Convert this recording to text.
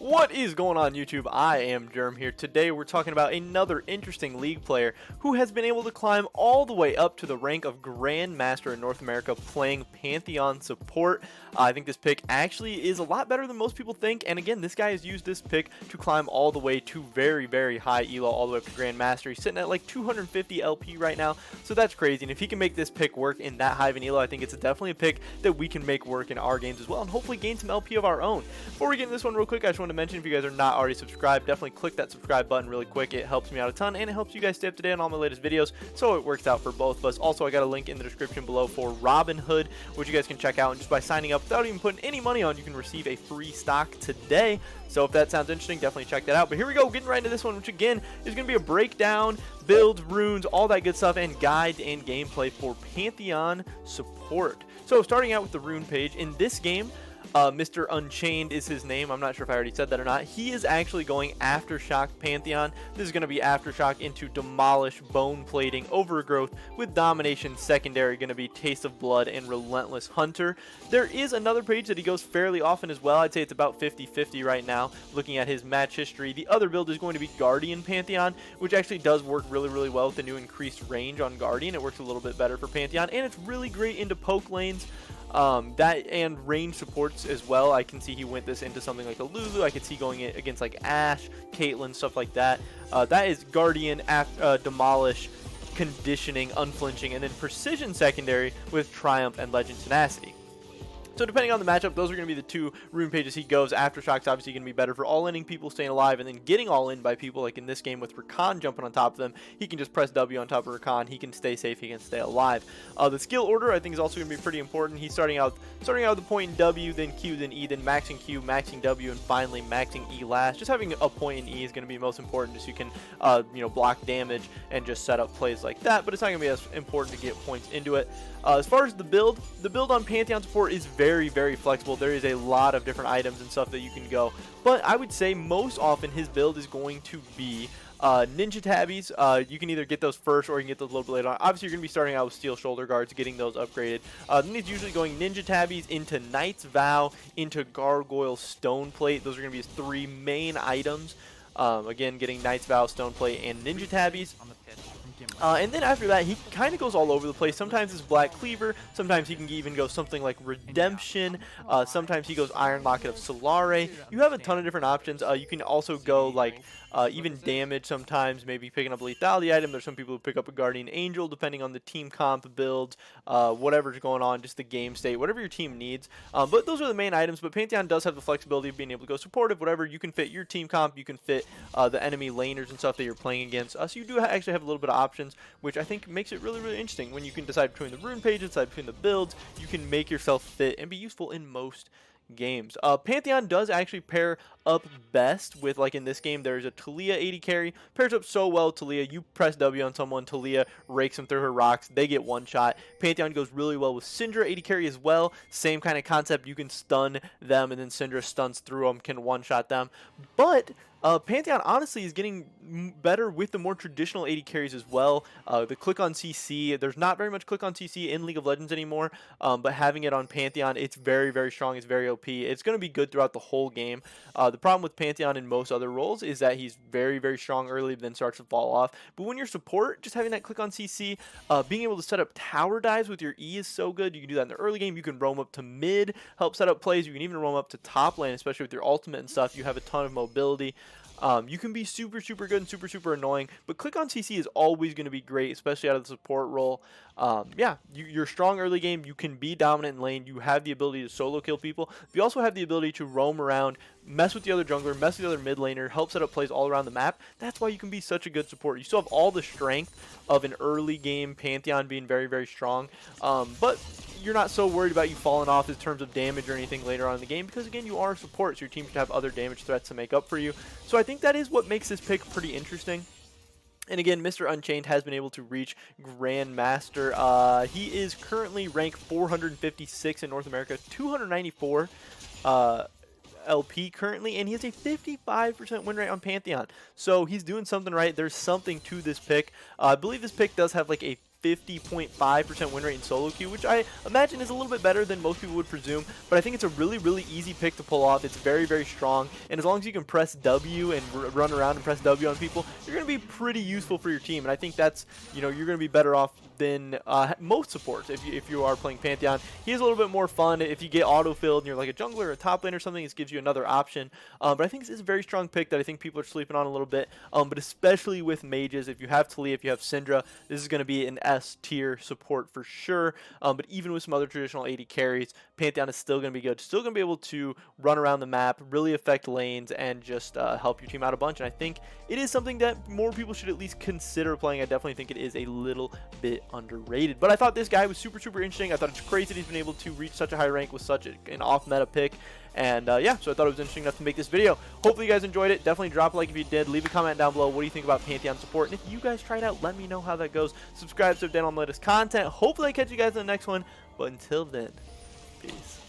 What is going on, YouTube? I am Germ here. Today we're talking about another interesting League player who has been able to climb all the way up to the rank of Grandmaster in North America playing Pantheon support. I think this pick actually is a lot better than most people think, and again, this guy has used this pick to climb all the way to very high elo, all the way up to Grandmaster. He's sitting at like 250 LP right now, so that's crazy, and if he can make this pick work in that high of an elo, I think it's definitely a pick that we can make work in our games as well, and hopefully gain some LP of our own. Before we get into this one real quick, I just want to mention, if you guys are not already subscribed, definitely click that subscribe button really quick. It helps me out a ton, and it helps you guys stay up to date on all my latest videos, so it works out for both of us. Also, I got a link in the description below for Robinhood, which you guys can check out, and just by signing up without even putting any money on, you can receive a free stock today. So if that sounds interesting, definitely check that out. But here we go, getting right into this one, which again is going to be a breakdown, builds, runes, all that good stuff, and guides and gameplay for Pantheon support. So starting out with the Rune Page, in this game, Mr. Unchained is his name. I'm not sure if I already said that or not. He is actually going Aftershock Pantheon. This is going to be Aftershock into Demolish, Bone Plating, Overgrowth, with Domination secondary going to be Taste of Blood and Relentless Hunter. There is another page that he goes fairly often as well. I'd say it's about 50-50 right now, looking at his match history. The other build is going to be Guardian Pantheon, which actually does work really well with the new increased range on Guardian. It works a little bit better for Pantheon, and it's really great into poke lanes. That and range supports as well. I can see he went this into something like a Lulu. I could see going it against like Ashe, Caitlyn, stuff like that. That is Guardian, Demolish, Conditioning, Unflinching, and then Precision secondary with Triumph and Legend Tenacity. So depending on the matchup, those are going to be the two rune pages he goes. Aftershock's obviously going to be better for all-inning people staying alive, and then getting all-in by people, like in this game with Rakan jumping on top of them. He can just press W on top of Rakan. He can stay safe. He can stay alive. The skill order, I think, is also going to be pretty important. He's starting out with the point in W, then Q, then E, then maxing Q, maxing W, and finally maxing E last. Just having a point in E is going to be most important, just so you can block damage and just set up plays like that. But it's not going to be as important to get points into it. As far as the build on Pantheon support is very flexible. There is a lot of different items and stuff that you can go, but I would say most often his build is going to be ninja tabbies. You can either get those first or you can get those a little bit later on. Obviously, you're going to be starting out with steel shoulder guards, getting those upgraded. Then he's usually going ninja tabbies into Knight's Vow, into Gargoyle Stone Plate. Those are going to be his three main items. Again, getting Knight's Vow, Stone Plate, and ninja tabbies. And then after that, he kind of goes all over the place. Sometimes it's Black Cleaver. Sometimes he can even go something like Redemption. Sometimes he goes Iron Locket of Solare. You have a ton of different options. You can also go like even damage sometimes, maybe picking up a lethality item. There's some people who pick up a Guardian Angel, depending on the team comp builds, whatever's going on, just the game state, whatever your team needs. But those are the main items. But Pantheon does have the flexibility of being able to go supportive, whatever. You can fit your team comp. You can fit the enemy laners and stuff that you're playing against. So you do actually have a little bit of options, which I think makes it really interesting. When you can decide between the rune pages, decide between the builds, you can make yourself fit and be useful in most games. Pantheon does actually pair up best with, like in this game, there's a taliyah 80 carry. Pairs up so well with taliyah. You press W on someone, taliyah rakes them through her rocks. They get one shot. Pantheon goes really well with Syndra 80 carry as well. Same kind of concept. You can stun them, and then Syndra stuns through them, can one-shot them. But Pantheon honestly is getting better with the more traditional 80 carries as well. The click on CC, there's not very much click on CC in League of Legends anymore, but having it on Pantheon, it's very strong. It's very OP. It's going to be good throughout the whole game. The problem with Pantheon in most other roles is that he's very strong early, then starts to fall off. But when you're support, just having that click on CC, being able to set up tower dives with your E is so good. You can do that in the early game. You can roam up to mid, help set up plays. You can even roam up to top lane, especially with your ultimate and stuff. You have a ton of mobility. You can be super good and super annoying, but click on CC is always going to be great, especially out of the support role. Yeah, you're strong early game. You can be dominant in lane. You have the ability to solo kill people. But you also have the ability to roam around, mess with the other jungler, mess with the other mid laner, help set up plays all around the map. That's why you can be such a good support. You still have all the strength of an early game Pantheon being very strong, but you're not so worried about you falling off in terms of damage or anything later on in the game, because again, you are a support, so your team should have other damage threats to make up for you. So I think that is what makes this pick pretty interesting. And again, Mr. Unchained has been able to reach Grandmaster. He is currently ranked 456 in North America, 294 LP currently, and he has a 55% win rate on Pantheon. So he's doing something right. There's something to this pick. I believe this pick does have like a 50.5% win rate in solo queue, which I imagine is a little bit better than most people would presume, but I think it's a really easy pick to pull off. It's very strong, and as long as you can press W and run around and press W on people, you're going to be pretty useful for your team, and I think that's, you know, you're going to be better off than most supports if you are playing Pantheon. He is a little bit more fun if you get auto-filled and you're like a jungler or a top lane or something. This gives you another option, but I think this is a very strong pick that I think people are sleeping on a little bit, but especially with mages. If you have taliyah, if you have Syndra, this is going to be an S tier support for sure, but even with some other traditional AD carries, Pantheon is still going to be good, still going to be able to run around the map, really affect lanes, and just help your team out a bunch. And I think it is something that more people should at least consider playing. I definitely think it is a little bit underrated, but I thought this guy was super interesting. I thought it's crazy that he's been able to reach such a high rank with such an off-meta pick, and yeah, so I thought it was interesting enough to make this video. Hopefully you guys enjoyed it. Definitely drop a like if you did. Leave a comment down below. What do you think about Pantheon support? And if you guys try it out, let me know how that goes. Subscribe so down on the latest content. Hopefully I catch you guys in the next one, but until then, peace.